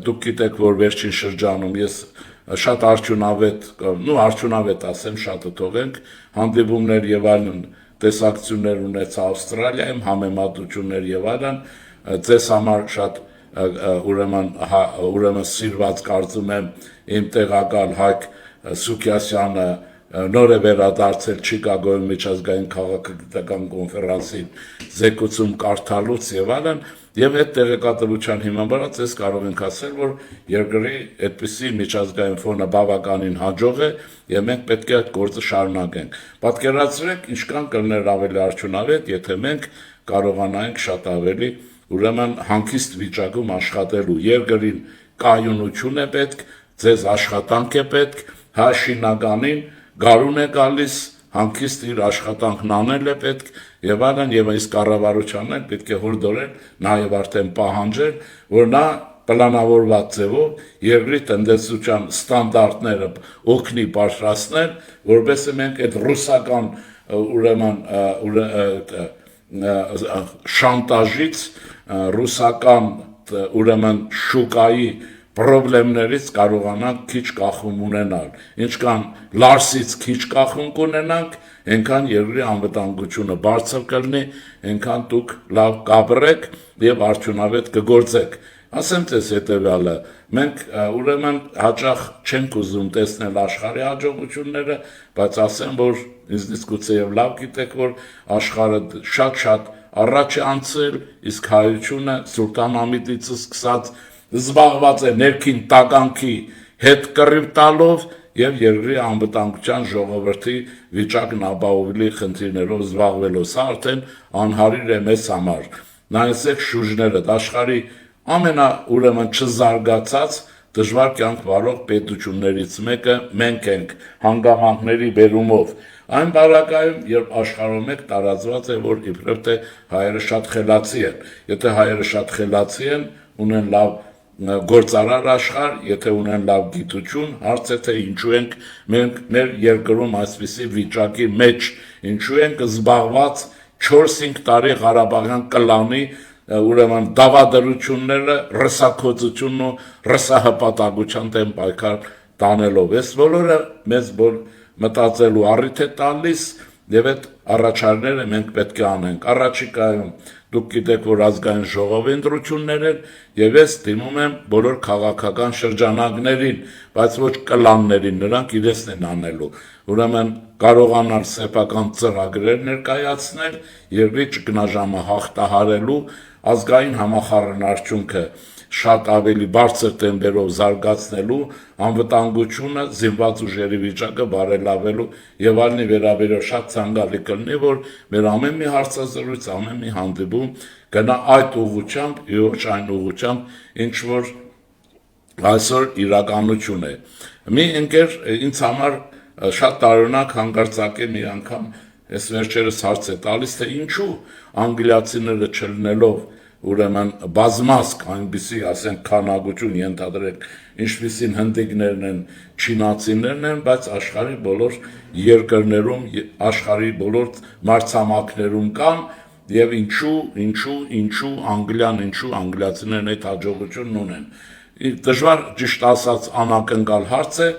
դուք գիտեք, որ վերջին շրջանում ես շատ արդյունավետ ասեմ, շատը թողենք, հանդիպումներ եւ այլն տեսակցություններ ունեցա Ավստրալիայում, համեմատություններ եւ այլն, ձեզ համար շատ ուրեմն սիրված կարծում եմ իմ տեղակալ Հայկ Սուքիասյանը նոր է վերադարձել Չիկագոյում միջազգային քաղաքագիտական կոնֆերանսին զեկուցում կարդալուց եւ այլն, եւ այդ տեղեկատվության հիման վրա ես կարող ենք ասել, որ երկրի այդպիսի միջազգային ֆոնը բավականին հաջող է եւ մենք պետք է այդ գործը շարունակենք։ Պատկերացրեք, ինչքան կլներ ավելի արդյունավետ, եթե մենք կարողանայինք շատ ավելի ուրեմն հանգիստ վիճակում աշխատելու։ Երկրին կայունություն է պետք, ձեզ աշխատանք է պետք, հա շինականին գարուն է գալիս, հանգիստ իր աշխատանքն անել է պետք եւ այլն, եւ այս կառավարությանն էլ պետք է հորդորել, նաեւ արդեն պահանջել, որ նա պլանավորված ձևով երկրի տնտեսության ստանդարտները օգնի բարձրացնել, որովհետեւ մենք այդ ռուսական ուրեմն շանտաժից, ռուսական ուրեմն շուկայի պրոբլեմներից կարողանանք քիչ կախում ունենալ։ Ինչքան Լարսից քիչ կախում կունենանք, այնքան երկրի անվտանգությունը բարձր կլինի, այնքան դուք լավ կապրեք եւ արդյունավետ կգործեք։ Ասեմ ձեզ հետեւյալը, մենք ուրեմն հաճախ չենք ուզում տեսնել աշխարհի հաջողությունները, բայց ասեմ, որ ինձնից գուցեև լավ գիտեք, որ աշխարհը շատ առաջ է անցել, իսկ հայությունը Սուլտան Համիդից սկսած զբաղված է ներքին տականքի հետ կռիվ տալով եւ երկրի անվտանգության ժողովրդի վիճակն ապահովելի խնդիրներով զբաղվելով։ Սա արդեն անհարիր է մեզ համար։ Նայեցեք շուրջները, աշխարհի ուրեմն չզարգացած դժվար կյանք վարող պետություններից մեկը մենք ենք հանգամանքների բերումով։ Այն բարակայում, երբ աշխարհում եք տարածված է, որ իբրև թե հայերը շատ խելացի են։ Եթե հայերը շատ խելացի են, ունեն լավ գործարար աշխարհ, եթե ունեն լավ գիտություն, հարց է թե ինչու ենք մենք մեր երկրում այսպիսի վիճակի մեջ, ինչու ենք զբաղված 4-5 տարի Ղարաբաղյան կլանի ուրեմն դավադրությունները, ռսակոծությունն ու ռսահպատակության դեմ պայքար տանելով։ Այս բոլորը մեզ մտածելու առիթ է տալիս եւ այդ առաջարկները մենք պետք է անենք։ Առաջիկայում դուք գիտեք, որ ազգային ժողովի ընտրություններ են եւ ես դիմում եմ բոլոր քաղաքական շրջանակներին, բայց ոչ կլաններին, նրանք իրենցն են անելու։ Ուրեմն կարողանալ սեփական ծրագրեր ներկայացնել երկրի ճգնաժամը հաղթահարելու, ազգային համախառն արդյունքը շատ ավելի բարձր տեմպերով զարգացնելու, անվտանգությունը, զինված ուժերի վիճակը բարելավելու եւ այլնի վերաբերյալ շատ ցանկալի կլինի, որ մեր ամեն մի հարցազրույց, ամեն մի հանդիպում գնա այդ ուղղությամբ, ոչ այն ուղղությամբ, ինչ որ այսօր իրականություն է։ Մի ընկեր ինձ համար շատ տարօրինակ հանկարծակ է մի անգամ այս վերջերս հարց է տալիս, թե ինչու անգլիացիները չլինելով ուրեմն բազմազգ այնպիսի, ասենք, քանակություն ենթադրենք, ինչպիսին հնդիկներն են, չինացիներն են, բայց աշխարհի բոլոր երկրներում, աշխարհի բոլոր մայրցամաքներում կան եւ ինչու Անգլիան, ինչու անգլիացիներն այդ հաջողությունն ունեն։ Դժվար ճիշտ ասած անակնկալ հարց է,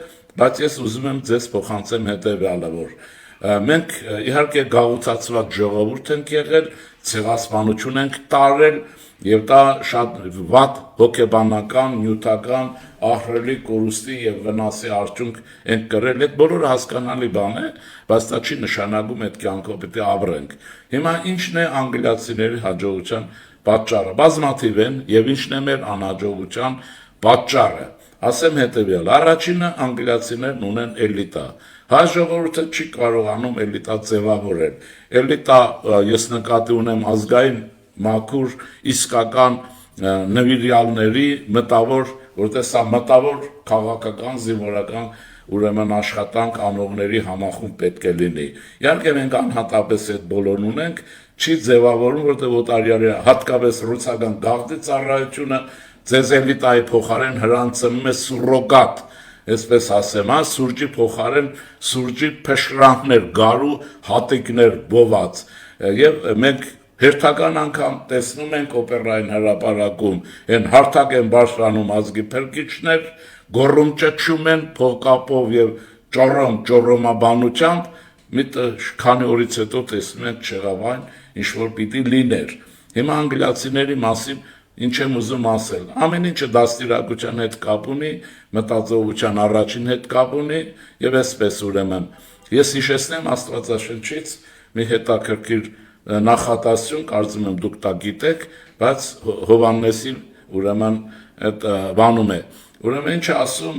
բայց ես ուզում եմ ձեզ փոխանցեմ հետեւյալը, որ մենք իհարկե գաղութացված ժողովուրդ ենք եղել, ցեղասպանություն ենք տարել եւ դա շատ վատ հոգեբանական, նյութական, ահռելի կորուստի եւ վնասի արդյունք ենք կրել։ Այդ բոլորը հասկանալի բան է, բայց դա չի նշանակում այդ կյանքով պետք է ապրենք։ Հիմա ինչն է անգլիացիների հաջողության պատճառը։ Բազմաթիվ են եւ ինչն է մեր անհաջողության պատճառը։ Ասեմ հետեւյալ, առաջինը անգլիացիներն ունեն էլիտա։ Հայ ժողովուրդը չի կարողանում էլիտա ձևավորել։ Էլիտա, ես նկատի ունեմ ազգային մաքուր իսկական նվիրյալների մտավոր, որտեղ սա մտավոր քաղաքական զինվորական ուրեմն աշխատանք անողների համախումբ պետք է լինի։ Իհարկե մենք անհատապես այդ բոլորն ունենք, չի ձևավորում, որտեղ օտարյալի հատկապես ռուսական գաղտնի ծառայությունը ձեզ էլիտայի փոխարեն հրանցնում է սուրոգատ, այսպես ասեմ, սուրճի փոխարեն սուրճի փշրանքներ, գարու հատիկներ բոված, եւ մենք հերթական անգամ տեսնում ենք օպերային հրապարակում, այն հարթակ են բարձրանում ազգի փրկիչներ, գոռում ճչում են փողկապով եւ ճոռոմաբանությամբ, մի քանի օրից հետո տեսնում ենք չեղավ այն, ինչ որ պիտի լիներ։ Հիմա անգլիացիների մասին ինչ եմ ուզում ասել, ամեն ինչը դաստիարակության հետ կապ ունի, մտածողության առաջին հետ կապ ունի եւ այսպես ուրեմն ես հիշեցնեմ Աստվածաշնչից մի հետաքրքիր նախատասություն, կարծում եմ դուք դա գիտեք, բայց Հովհաննեսի ուրեմն այդ բանում է, ուրեմն ինչ ասում,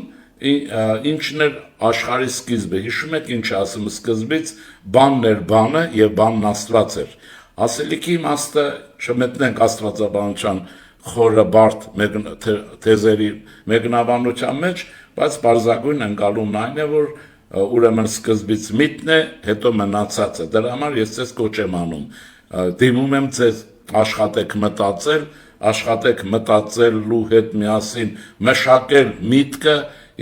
ինչն էր աշխարհի սկիզբը, հիշում եք ինչ ասում, սկզբից բանն էր բանը եւ բանն Աստված էր, ասելիքի իմաստը չմտնենք աստվածաբանության խորը բարդ թեզերի մեկնաբանության մեջ, բայց բարձրագույն ընկալումն այն է, որ ուրեմն սկզբից միտն է, հետո մնացածը, դրա համար ես ձեզ կոչ եմ անում, դիմում եմ ձեզ աշխատեք մտածելու հետ միասին մշակել միտքը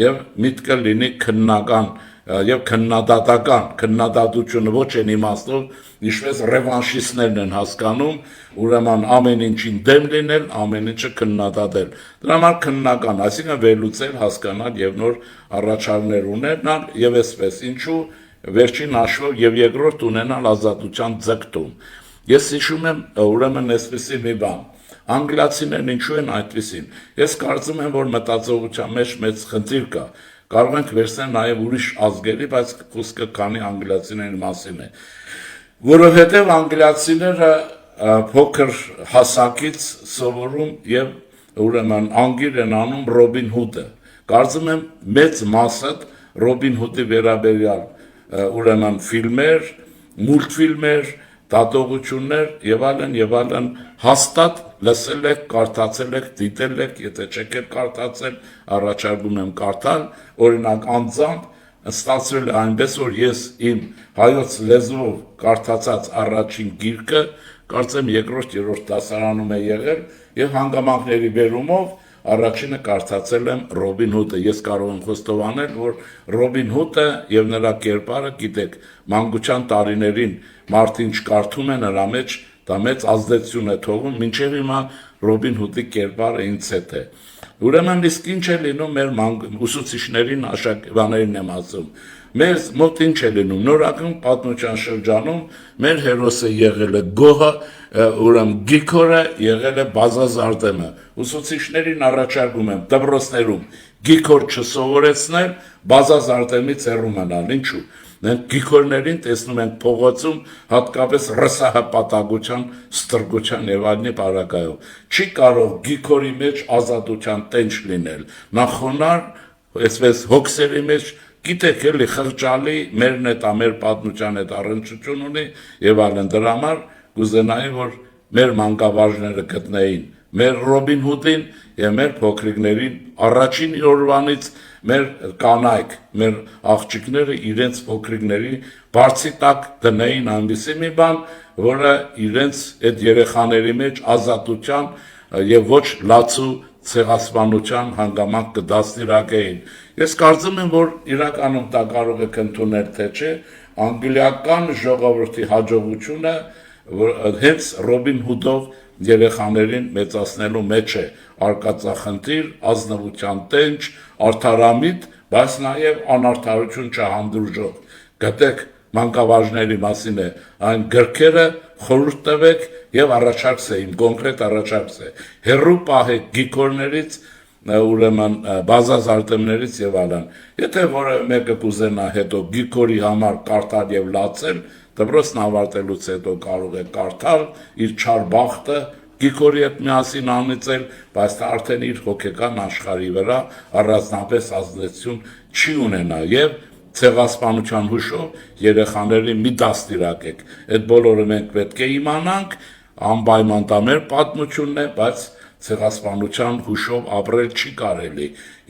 եւ միտքը լինի քննական եւ քննադատական, քննադատությունը ոչ են իմաստով, ինչպես ռևանշիստներն են հասկանում, ուրեմն ամեն ինչին դեմ լինել, ամեն ինչը քննադատել։ Դրա համար քննական, այսինքն վերլուծել, հասկանալ եւ նոր առաջարկներ ունենալ եւ այսպես, ինչու վերջին հաշվով եւ երկրորդ ունենալ ազատության ձգտում։ Ես հիշում եմ ուրեմն այսպեսի մի բան։ Անգլիացիներն ինչու են այդպեսին։ Ես կարծում եմ, որ մտածողության մեջ մեծ խնդիր կա։ Կարող ենք վերցնել նաև ուրիշ ազգերի, բայց խոսքը քանի անգլիացիների մասին է։ Որովհետև անգլիացիները փոքր հասակից սովորում եւ ուրեմն անգիր են անում Ռոբին Հուդը։ Կարծում եմ մեծ մասը Ռոբին Հուդի վերաբերյալ ուրեմն ֆիլմեր, մուլտֆիլմեր, դատողություններ եւ այլն հաստատ լսել եք, կարդացել եք, դիտել եք, եթե չեք կարդացել, առաջարկում եմ կարդալ, օրինակ անձամբ ստացվել է այնպես, որ ես իմ հայոց լեզվով կարդացած առաջին գիրքը, կարծեմ երկրորդ դասարանում է եղել եւ հանգամանքների բերումով առաջինը կարդացել եմ Ռոբին Հուդը։ Ես կարող եմ խոստովանել, որ Ռոբին Հուդը եւ նրա կերպարը, գիտեք, մանկության տարիներին մարդին չկարդում է, նրա մեջ դա մեծ ազդեցություն է թողում, մինչև հիմա Ռոբին Հուդի կերպարը ինձ հետ է։ Ուրեմն իսկ ինչ է լինում մեր ուսուցիչներին, աշակերտներին եմ ասում։ Մեր մոտ ինչ է լինում, նորական պատմության շրջանում մեր հերոսը եղել է գոհը, ուրեմն Գիքորը եղել է բազազարդեմը։ Ուսուցիչներին առաջարկում եմ դպրոցներում Գիքոր չսովորեցնել, բազազարդեմից հեռու մնալ, ինչու։ Մենք Գիքորներին տեսնում ենք փողոցում, հատկապես ռսահպատակության, ստրկության եւ այլնի պարագայով։ Չի կարող Գիքորի մեջ ազատության տենչ լինել։ Նա խոնար, այսպես հոգսերի մեջ, գիտեք էլի խղճալի, մերն է տա մեր պատմության հետ առնչություն ունի եւ այլն, դրա համար կուզենայի, որ մեր մանկավարժները գտնեին մեր Ռոբին Հուդին եւ մեր փոքրիկներին առաջին օրվանից մեր կանայք, մեր աղջիկները իրենց փոքրիկների բարձի տակ դնեին այնպիսի մի բան, որը իրենց այդ երեխաների մեջ ազատության եւ ոչ լացու ցեղասպանության հանգամանք կդաստիարակեին։ Ես կարծում եմ, որ իրականում դա կարող եք ընդունել, թե չէ, անգլիական ժողովրդի հաջողությունը հենց Ռոբին Հուդով երեխաներին մեծացնելու մեջ է, արկածախնդիր, ազնվության տենչ, արդարամիտ, բայց նաև անարդարություն չհանդուրժող։ Գտեք մանկավարժների մասին է այն գրքերը, խորհուրդ տվեք եւ առաջարկս է, իմ կոնկրետ առաջարկս է։ Հերրու պահեք Գիքորներից, ուրեմն բազազարդեմներից եւ այլն։ Եթե որևէ մեկը կուզենա հետո Գիքորի համար կարդալ եւ լացել, դպրոցն ավարտելուց հետո կարող է կարդալ իր չար բախտը Գիքորի հետ միասին անիծել, բայց դա արդեն իր հոգեկան աշխարհի վրա առանձնապես ազդեցություն չի ունենա եւ ցեղասպանության հուշով երեխաների մի դաստիարակեք։ Այդ բոլորը մենք պետք է իմանանք, անպայման դա մեր պատմությունն է, բայց ցեղասպանության հուշով ապրել չի կարելի։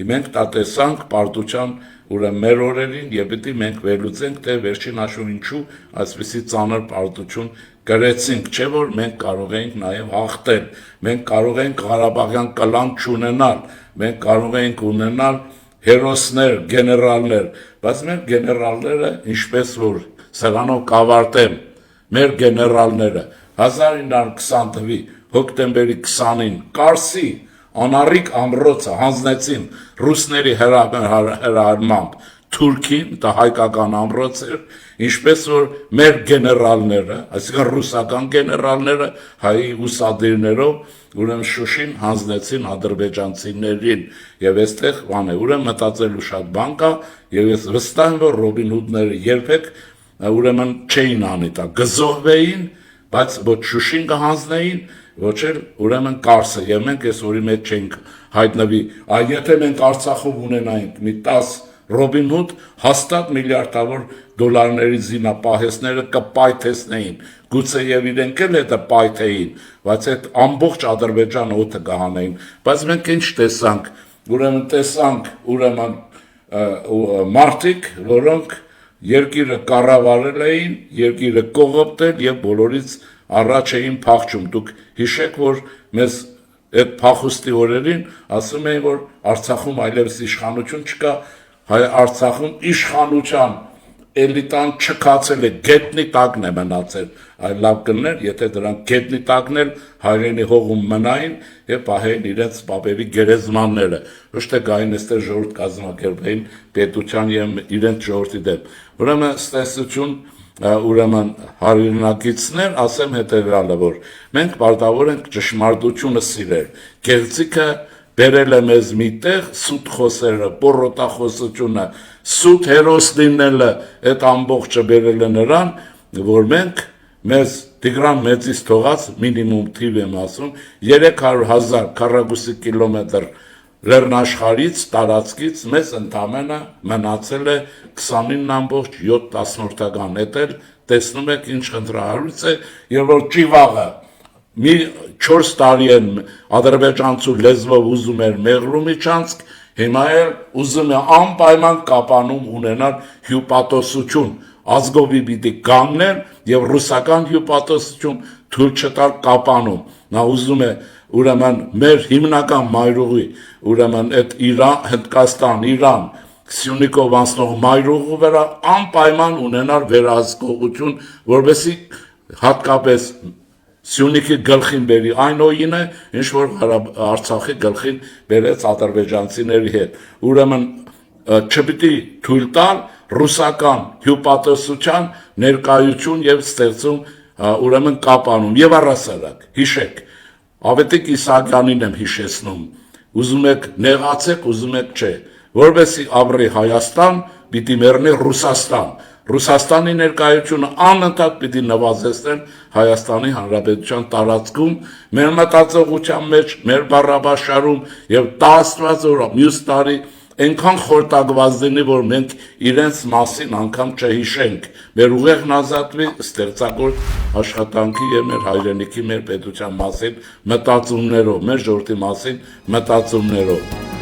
Մենք դա տեսանք պարտության ուրեմն մեր օրերին եւ պետք է մենք վերլուծենք, թե վերջին հաշվով ինչու այսպիսի ծանր պարտություն գրեցինք, չէ՞ որ մենք կարող ենք նաեւ հաղթել, մենք կարող ենք Ղարաբաղյան կլան չունենալ, մենք կարող ենք ունենալ հերոսներ, գեներալներ, բայց մեր գեներալները, ինչպես որ սրանով կավարտեմ, մեր գեներալները 1920 թվականի հոկտեմբերի 20-ին Կարսի անառիկ ամրոցը հանձնեցին ռուսների հրահրմամբ Թուրքին, դա հայկական ամրոց էր, ինչպես որ մեր գեներալները, այսինքն ռուսական գեներալները հայի ուսադիրներով ուրեմն Շուշին հանձնեցին ադրբեջանցիներին եւ այստեղ բան է, ուրեմն մտածելու շատ բան կա եւ ես վստահ եմ որ Ռոբին Հուդները երբեք ուրեմն չէին անի դա, գզովվեին, բայց ոչ Շուշին կհանձնեին, ոչ էլ ուրեմն Կարսը եւ մենք այս օրի մեջ չենք հայտնվի, եթե մենք Արցախով ունենայինք մի 10 Ռոբին Հուդ հաստատ միլիարդավոր դոլարների զինապահեսները կպայթեցնեին, գուցե եւ իրենք էլ հետը պայթեին, բայց այդ ամբողջ Ադրբեջանը օդը կհանեին, բայց մենք ինչ տեսանք, տեսանք մարդիկ, որոնք երկիրը կառավարել էին, երկիրը կողոպտել եւ բոլորից առաջ էին փախչում, դուք հիշեք, որ մեզ այդ փախուստի օրերին ասում էին, որ Արցախում այլևս իշխանություն չկա, Արցախում իշխանության էլիտան չքացել է, գետնի տակն է մնացել, այլ լավ կլներ, եթե դրանք գետնի տակն էլ հայրենի հողում մնային եւ պահեին իրենց պապերի գերեզմանները, ոչ թե գային այստեղ ժողովուրդ կազմակերպեին պետության եւ իրենց ժողովրդի դեմ։ Ուրեմն ստեսություն ուրեմն հարյուրնակիցներ ասեմ հետեւյալը, որ մենք պարտավոր ենք ճշմարտությունը սիրել, գեղձիկը բերել է մեզ միտեղ, սուտ խոսերը, պորոտախոսությունը, սուտ հերոս լինելը, այդ ամբողջը բերել է նրան, որ մենք մեզ Տիգրան Մեծից թողած մինիմում թիվ եմ ասում, 300,000 քառակուսի կիլոմետր լեռնաշխարհից, տարածքից մեզ ընդամենը մնացել է 29.7 էդ էլ տեսնում եք ինչ խնդրահարույց է, եւ որ ճիվաղը մի 4 տարի են ադրբեջանցու լեզվով ուզում էր Մեղրումի չանցք, հիմա էլ ուզում է անպայման կապանում ունենալ հյուպատոսություն, ազգովի պիտի կանգնեն եւ ռուսական հյուպատոսություն թույլ չտալ կապանում, նա ուզում է ուրեմն մեր հիմնական մայրուղի, ուրեմն այդ Իրան, Հնդկաստան, Իրան, Սյունիքով անցնող մայրուղու վրա անպայման ունենալ վերահսկողություն, որովհետեւ հատկապես Սյունիքի գլխին բերի այն օյին է, ինչ որ Արցախի գլխին բերեց ադրբեջանցիների հետ։ Ուրեմն չպիտի թույլ տալ ռուսական հյուպատոսության ներկայություն եւ ստեղծում ուրեմն կապանում եւ առասարակ։ Հիշեք, Ավետիք Իսահակյանին եմ հիշեցնում։ Ուզում եք նեղացեք, ուզում եք չէ։ Որովհետեւ ապրի Հայաստան, պիտի մեռնի Ռուսաստան։ Ռուսաստանի ներկայությունը անընդհատ պիտի նվազեցնել Հայաստանի Հանրապետության տարածքում, մեր մտածողության մեջ, մեր բառաբաշարում եւ տա Աստված որ մյուս տարի այնքան խորտակված լինի, որ մենք իրենց մասին անգամ չհիշենք, մեր ուղեղն ազատվի ստեղծագործ աշխատանքի եւ մեր հայրենիքի, մեր պետության մասին մտածումներով, մեր ժողովրդի մասին մտածումներով։